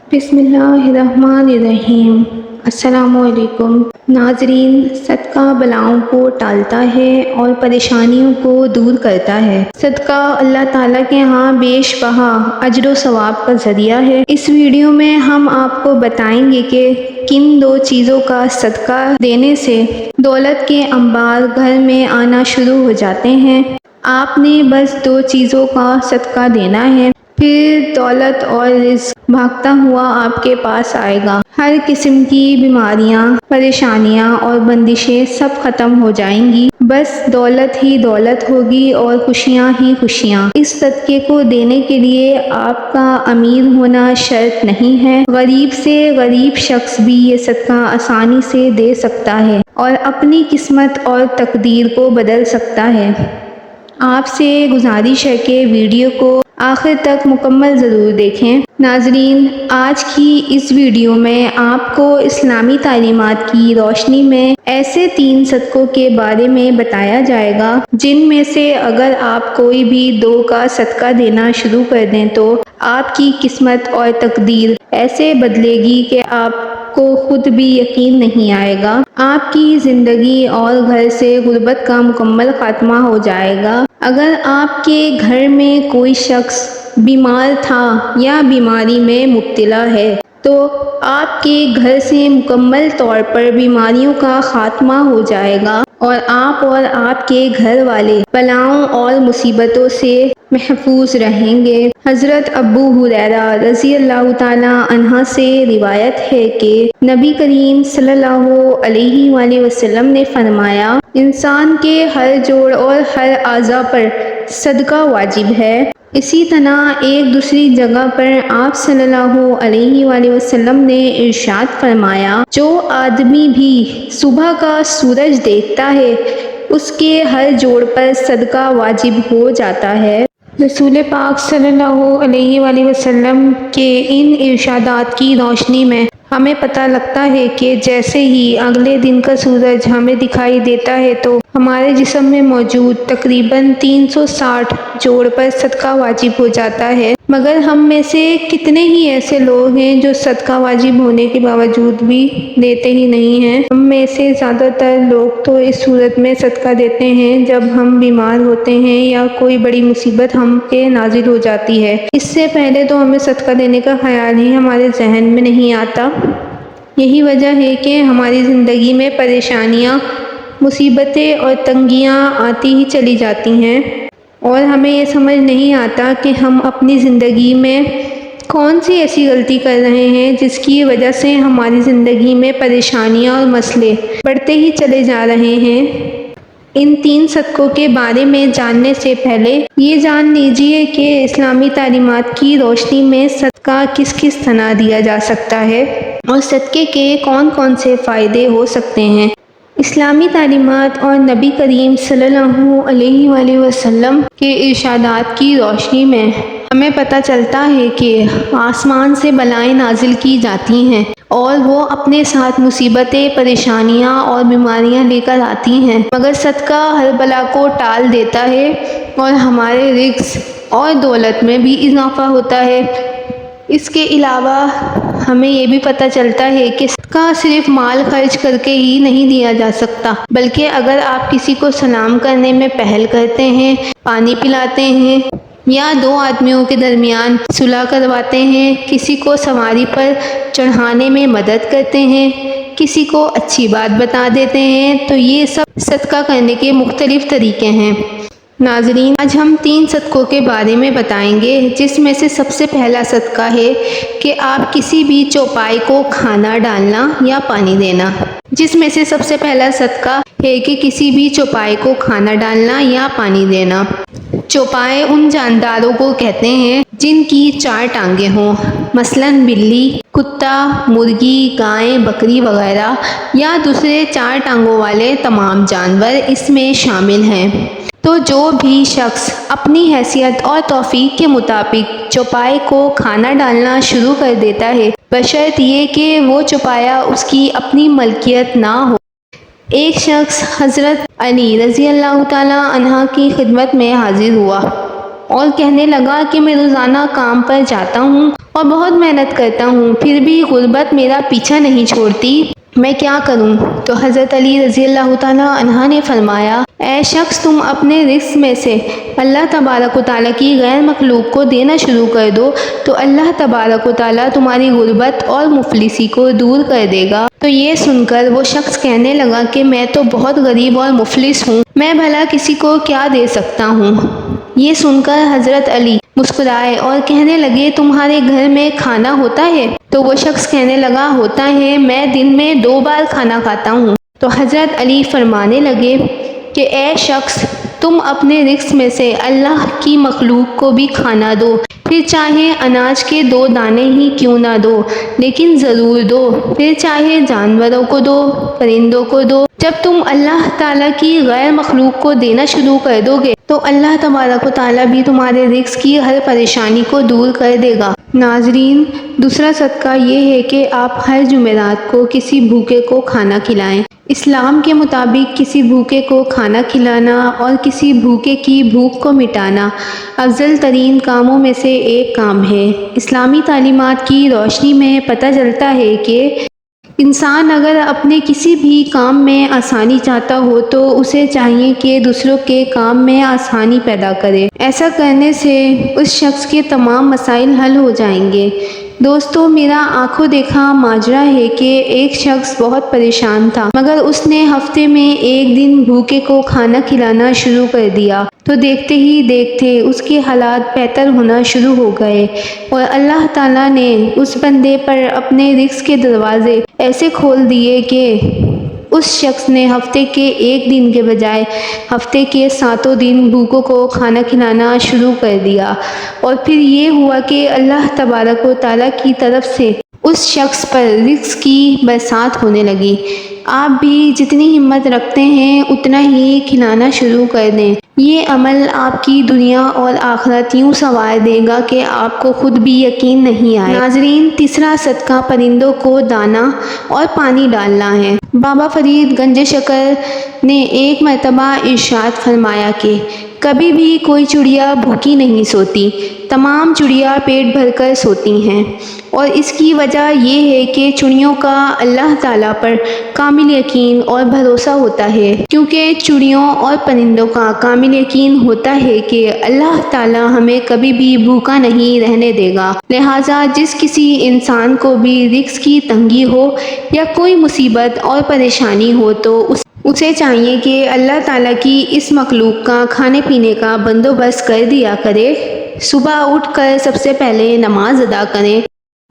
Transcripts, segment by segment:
بسم اللہ الرحمن الرحیم۔ السلام علیکم ناظرین، صدقہ بلاؤں کو ٹالتا ہے اور پریشانیوں کو دور کرتا ہے۔ صدقہ اللہ تعالیٰ کے ہاں بیش بہا اجر و ثواب کا ذریعہ ہے۔ اس ویڈیو میں ہم آپ کو بتائیں گے کہ کن دو چیزوں کا صدقہ دینے سے دولت کے انبار گھر میں آنا شروع ہو جاتے ہیں۔ آپ نے بس دو چیزوں کا صدقہ دینا ہے، پھر دولت اور رزق بھاگتا ہوا آپ کے پاس آئے گا۔ ہر قسم کی بیماریاں، پریشانیاں اور بندشیں سب ختم ہو جائیں گی۔ بس دولت ہی دولت ہوگی اور خوشیاں ہی خوشیاں۔ اس صدقے کو دینے کے لیے آپ کا امیر ہونا شرط نہیں ہے۔ غریب سے غریب شخص بھی یہ صدقہ آسانی سے دے سکتا ہے اور اپنی قسمت اور تقدیر کو بدل سکتا ہے۔ آپ سے گزارش ہے کہ ویڈیو کو آخر تک مکمل ضرور دیکھیں۔ ناظرین، آج کی اس ویڈیو میں آپ کو اسلامی تعلیمات کی روشنی میں ایسے 3 صدقوں کے بارے میں بتایا جائے گا جن میں سے اگر آپ کوئی بھی 2 کا صدقہ دینا شروع کر دیں تو آپ کی قسمت اور تقدیر ایسے بدلے گی کہ آپ کو خود بھی یقین نہیں آئے گا۔ آپ کی زندگی اور گھر سے غربت کا مکمل خاتمہ ہو جائے گا۔ اگر آپ کے گھر میں کوئی شخص بیمار تھا یا بیماری میں مبتلا ہے تو آپ کے گھر سے مکمل طور پر بیماریوں کا خاتمہ ہو جائے گا اور آپ کے گھر والے بلاؤں اور مصیبتوں سے محفوظ رہیں گے۔ حضرت ابو ہریرہ رضی اللہ تعالی عنہ سے روایت ہے کہ نبی کریم صلی اللہ علیہ وآلہ وسلم نے فرمایا، انسان کے ہر جوڑ اور ہر اعضاء پر صدقہ واجب ہے۔ اسی طرح ایک دوسری جگہ پر آپ صلی اللہ علیہ وآلہ وسلم نے ارشاد فرمایا، جو آدمی بھی صبح کا سورج دیکھتا ہے اس کے ہر جوڑ پر صدقہ واجب ہو جاتا ہے۔ رسول پاک صلی اللہ علیہ وآلہ وسلم کے ان ارشادات کی روشنی میں ہمیں پتہ لگتا ہے کہ جیسے ہی اگلے دن کا سورج ہمیں دکھائی دیتا ہے تو ہمارے جسم میں موجود تقریباً 360 جوڑ پر صدقہ واجب ہو جاتا ہے۔ مگر ہم میں سے کتنے ہی ایسے لوگ ہیں جو صدقہ واجب ہونے کے باوجود بھی دیتے ہی نہیں ہیں۔ ہم میں سے زیادہ تر لوگ تو اس صورت میں صدقہ دیتے ہیں جب ہم بیمار ہوتے ہیں یا کوئی بڑی مصیبت ہم پہ نازل ہو جاتی ہے۔ اس سے پہلے تو ہمیں صدقہ دینے کا خیال ہی ہمارے ذہن میں نہیں آتا۔ یہی وجہ ہے کہ ہماری زندگی میں پریشانیاں، مصیبتیں اور تنگیاں آتی ہی چلی جاتی ہیں اور ہمیں یہ سمجھ نہیں آتا کہ ہم اپنی زندگی میں کون سی ایسی غلطی کر رہے ہیں جس کی وجہ سے ہماری زندگی میں پریشانیاں اور مسئلے بڑھتے ہی چلے جا رہے ہیں۔ ان 3 صدقوں کے بارے میں جاننے سے پہلے یہ جان لیجیے کہ اسلامی تعلیمات کی روشنی میں صدقہ کس کس طرح دیا جا سکتا ہے اور صدقے کے کون کون سے فائدے ہو سکتے ہیں۔ اسلامی تعلیمات اور نبی کریم صلی اللہ علیہ وآلہ وسلم کے ارشادات کی روشنی میں ہمیں پتہ چلتا ہے کہ آسمان سے بلائیں نازل کی جاتی ہیں اور وہ اپنے ساتھ مصیبتیں، پریشانیاں اور بیماریاں لے کر آتی ہیں، مگر صدقہ ہر بلا کو ٹال دیتا ہے اور ہمارے رزق اور دولت میں بھی اضافہ ہوتا ہے۔ اس کے علاوہ ہمیں یہ بھی پتہ چلتا ہے کہ صدقہ صرف مال خرچ کر کے ہی نہیں دیا جا سکتا، بلکہ اگر آپ کسی کو سلام کرنے میں پہل کرتے ہیں، پانی پلاتے ہیں یا 2 آدمیوں کے درمیان صلح کرواتے ہیں، کسی کو سواری پر چڑھانے میں مدد کرتے ہیں، کسی کو اچھی بات بتا دیتے ہیں تو یہ سب صدقہ کرنے کے مختلف طریقے ہیں۔ ناظرین، آج ہم 3 صدقوں کے بارے میں بتائیں گے جس میں سے سب سے پہلا صدقہ ہے کہ آپ کسی بھی چوپائے کو کھانا ڈالنا یا پانی دینا۔ جس میں سے سب سے پہلا صدقہ ہے کہ کسی بھی چوپائے کو کھانا ڈالنا یا پانی دینا۔ چوپائے ان جانداروں کو کہتے ہیں جن کی 4 ٹانگیں ہوں، مثلاً بلی، کتا، مرغی، گائے، بکری وغیرہ یا دوسرے 4 ٹانگوں والے تمام جانور اس میں شامل ہیں۔ تو جو بھی شخص اپنی حیثیت اور توفیق کے مطابق چوپائے کو کھانا ڈالنا شروع کر دیتا ہے، بشرط یہ کہ وہ چوپایا اس کی اپنی ملکیت نہ ہو۔ ایک شخص حضرت علی رضی اللہ تعالی عنہ کی خدمت میں حاضر ہوا اور کہنے لگا کہ میں روزانہ کام پر جاتا ہوں اور بہت محنت کرتا ہوں، پھر بھی غربت میرا پیچھا نہیں چھوڑتی، میں کیا کروں؟ تو حضرت علی رضی اللہ تعالیٰ عنہ نے فرمایا، اے شخص، تم اپنے رزق میں سے اللہ تبارک و تعالیٰ کی غیر مخلوق کو دینا شروع کر دو تو اللہ تبارک و تعالیٰ تمہاری غربت اور مفلسی کو دور کر دے گا۔ تو یہ سن کر وہ شخص کہنے لگا کہ میں تو بہت غریب اور مفلس ہوں، میں بھلا کسی کو کیا دے سکتا ہوں؟ یہ سن کر حضرت علی مسکرائے اور کہنے لگے، تمہارے گھر میں کھانا ہوتا ہے؟ تو وہ شخص کہنے لگا، ہوتا ہے، میں دن میں 2 بار کھانا کھاتا ہوں۔ تو حضرت علی فرمانے لگے کہ اے شخص، تم اپنے رزق میں سے اللہ کی مخلوق کو بھی کھانا دو، پھر چاہے اناج کے 2 دانے ہی کیوں نہ دو، لیکن ضرور دو، پھر چاہے جانوروں کو دو، پرندوں کو دو۔ جب تم اللہ تعالیٰ کی غیر مخلوق کو دینا شروع کر دو گے تو اللہ تبارک و تعالیٰ بھی تمہارے رزق کی ہر پریشانی کو دور کر دے گا۔ ناظرین، دوسرا صدقہ یہ ہے کہ آپ ہر جمعرات کو کسی بھوکے کو کھانا کھلائیں۔ اسلام کے مطابق کسی بھوکے کو کھانا کھلانا اور کسی بھوکے کی بھوک کو مٹانا افضل ترین کاموں میں سے ایک کام ہے۔ اسلامی تعلیمات کی روشنی میں پتہ چلتا ہے کہ انسان اگر اپنے کسی بھی کام میں آسانی چاہتا ہو تو اسے چاہیے کہ دوسروں کے کام میں آسانی پیدا کرے۔ ایسا کرنے سے اس شخص کے تمام مسائل حل ہو جائیں گے۔ دوستو، میرا آنکھوں دیکھا ماجرا ہے کہ ایک شخص بہت پریشان تھا، مگر اس نے ہفتے میں ایک دن بھوکے کو کھانا کھلانا شروع کر دیا تو دیکھتے ہی دیکھتے اس کے حالات بہتر ہونا شروع ہو گئے اور اللہ تعالیٰ نے اس بندے پر اپنے رزق کے دروازے ایسے کھول دیے کہ اس شخص نے ہفتے کے ایک دن کے بجائے ہفتے کے 7 دن بھوکوں کو کھانا کھلانا شروع کر دیا، اور پھر یہ ہوا کہ اللہ تبارک و تعالیٰ کی طرف سے اس شخص پر رزق کی برسات ہونے لگی۔ آپ بھی جتنی ہمت رکھتے ہیں اتنا ہی کھلانا شروع کر دیں، یہ عمل آپ کی دنیا اور آخرت یوں سنوار دے گا کہ آپ کو خود بھی یقین نہیں آئے۔ ناظرین، تیسرا صدقہ پرندوں کو دانہ اور پانی ڈالنا ہے۔ بابا فرید گنج شکر نے ایک مرتبہ ارشاد فرمایا کہ کبھی بھی کوئی چڑیا بھوکی نہیں سوتی، تمام چڑیا پیٹ بھر کر سوتی ہیں، اور اس کی وجہ یہ ہے کہ چڑیوں کا اللہ تعالیٰ پر کامل یقین اور بھروسہ ہوتا ہے، کیونکہ چڑیوں اور پرندوں کا کامل یقین ہوتا ہے کہ اللہ تعالیٰ ہمیں کبھی بھی بھوکا نہیں رہنے دے گا۔ لہٰذا جس کسی انسان کو بھی رزق کی تنگی ہو یا کوئی مصیبت اور پریشانی ہو تو اسے چاہیے کہ اللہ تعالیٰ کی اس مخلوق کا کھانے پینے کا بندوبست کر دیا کرے۔ صبح اٹھ کر سب سے پہلے نماز ادا کریں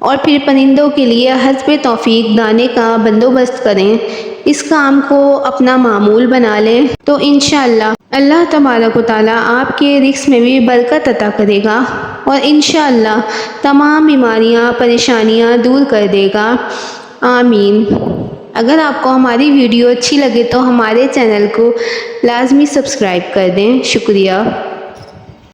اور پھر پرندوں کے لیے حسب توفیق دانے کا بندوبست کریں۔ اس کام کو اپنا معمول بنا لیں تو انشاءاللہ اللہ تبارک و تعالیٰ آپ کے رزق میں بھی برکت عطا کرے گا اور انشاءاللہ تمام بیماریاں پریشانیاں دور کر دے گا۔ آمین۔ اگر آپ کو ہماری ویڈیو اچھی لگے تو ہمارے چینل کو لازمی سبسکرائب کر دیں۔ شکریہ۔